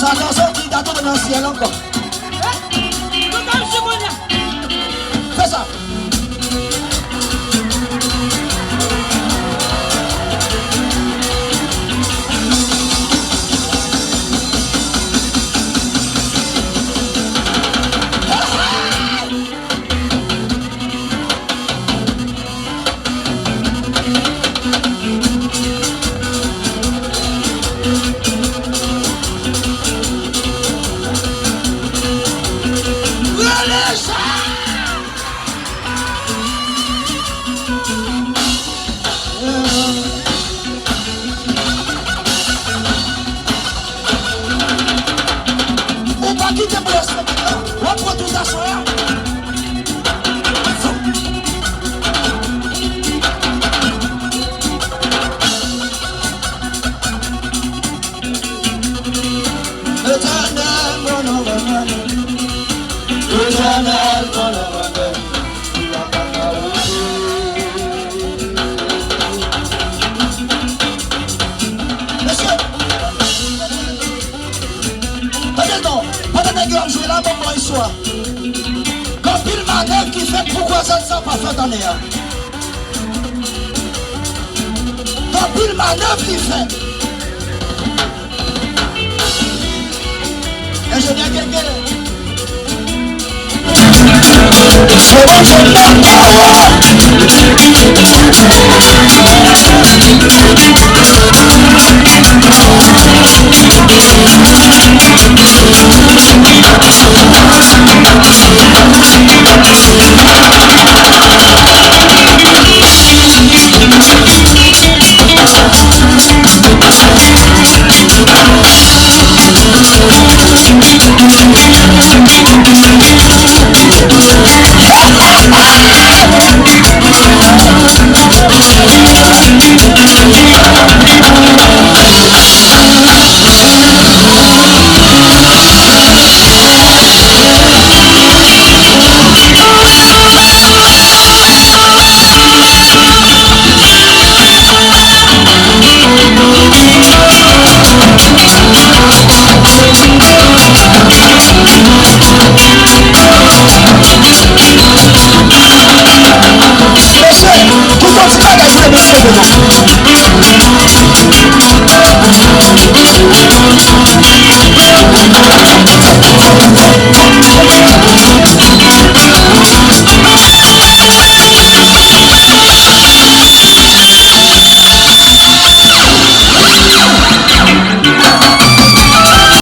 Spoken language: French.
Ça garçon qui t'a tombé dans le ciel encore. Fais ça. Quand il manœuvre qui fait pourquoi ça ne s'est pas fait dans l'air. Quand il manœuvre qui fait. Ingénieur quelqu'un.